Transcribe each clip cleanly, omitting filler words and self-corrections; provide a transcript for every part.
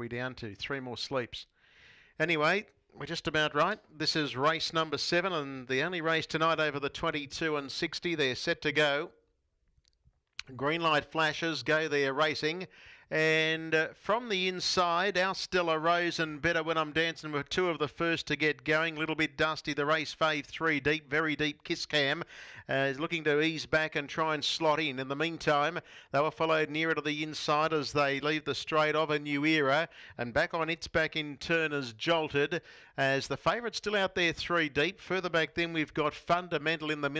We're down to 3 more sleeps. Anyway, we're just about right. This is race number 7 and the only race tonight over the 22 and 60. They're set to go. Green light flashes, go there racing. And from the inside, our Stella Rose and Better When I'm Dancing were two of the first to get going. A little bit dusty. The race fave 3 deep, very deep. Kiss Cam is looking to ease back and try and slot in. In the meantime, they were followed nearer to the inside as they leave the straight of A New Era. And back on its back in turn is Jolted. As the favourite still out there 3 deep. Further back then we've got Fundamental in the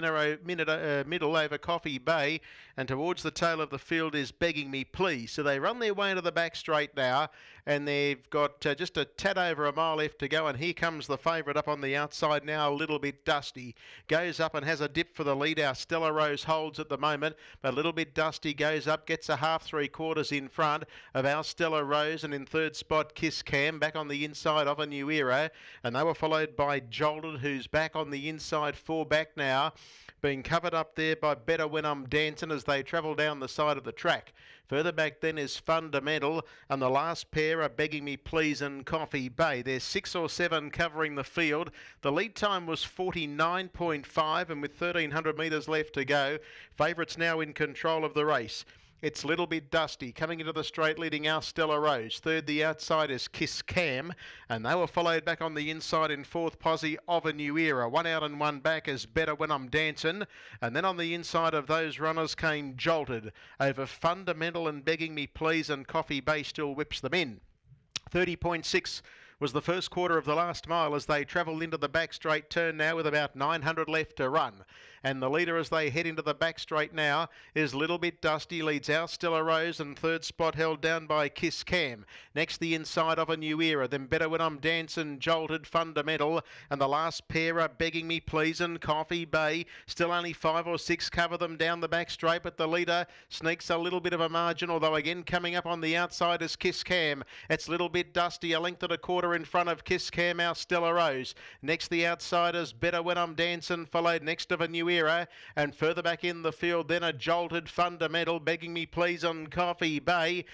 middle over Coffee Bay. And towards the tail of the field is Begging Me Please. So they run their way into the back straight now, and they've got just a tad over a mile left to go, and here comes the favourite up on the outside now, a little bit dusty. Goes up and has a dip for the lead. Our Stella Rose holds at the moment, but a little bit dusty. Goes up, gets a half 3/4 in front of our Stella Rose, and in third spot Kiss Cam back on the inside of A New Era, and they were followed by Jolted, who's back on the inside 4 back now, being covered up there by Better When I'm Dancing as they travel down the side of the track. Further back then is Fundamental, and the last pair are Begging Me Please and Coffee Bay. There's 6 or 7 covering the field. The lead time was 49.5, and with 1,300 metres left to go, favourites now in control of the race. It's a little bit dusty. Coming into the straight, leading our Stella Rose. Third, the outside is Kiss Cam. And they were followed back on the inside in fourth posse of A New Era. 1 out and 1 back is Better When I'm Dancing. And then on the inside of those runners came Jolted. Over Fundamental and Begging Me Please, and Coffee Bay still whips them in. 30.6 was the first quarter of the last mile as they travel into the back straight turn now with about 900 left to run. And the leader as they head into the back straight now is a little bit dusty, leads our Stella Rose, and third spot held down by Kiss Cam. Next the inside of A New Era, then Better When I'm Dancing, Jolted, Fundamental, and the last pair are Begging Me Please and Coffee Bay. Still only 5 or 6 cover them down the back straight, but the leader sneaks a little bit of a margin, although again coming up on the outside is Kiss Cam. It's a little bit dusty, a length and a quarter in front of Kiss Cam, our Stella Rose. Next the outsiders, Better When I'm Dancing, followed next of A New Era, and further back in the field then a Jolted, Fundamental, Begging Me Please on Coffee Bay.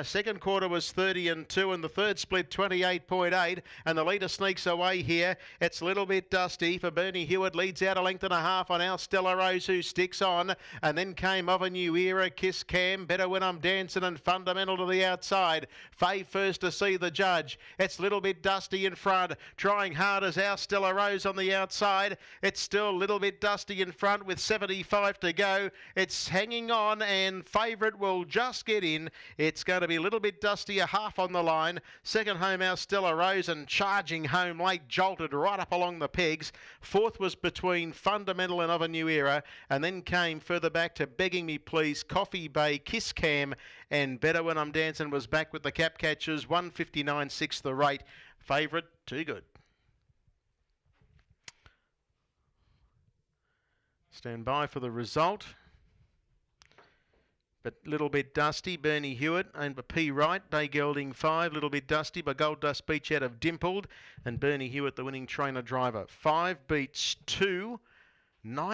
Second quarter was 30 and 2, and the third split 28.8, and the leader sneaks away here. It's a little bit dusty for Bernie Hewitt, leads out a length and a half on our Stella Rose, who sticks on, and then came of A New Era, Kiss Cam, Better When I'm Dancing, and Fundamental to the outside. Faye first to see the judge. It's a little bit dusty in front, trying hard as our Stella Rose on the outside. It's still a little bit dusty in front with 75 to go. It's hanging on, and favourite will just get in. It's going to be a little bit dusty, a half on the line. Second home our Stella Rose, and charging home late Jolted right up along the pegs. Fourth was between Fundamental and Of A New Era, and then came further back to Begging Me Please, Coffee Bay, Kiss Cam, and Better When I'm Dancing was back with the cap catchers. 159.6 the rate. Favourite, too good. Stand by for the result. But little bit dusty, Bernie Hewitt, owned by P. Wright, Bay Gelding 5, little bit dusty by Gold Dust Beach out of Dimpled, and Bernie Hewitt, the winning trainer driver. 5 beats 2, 9.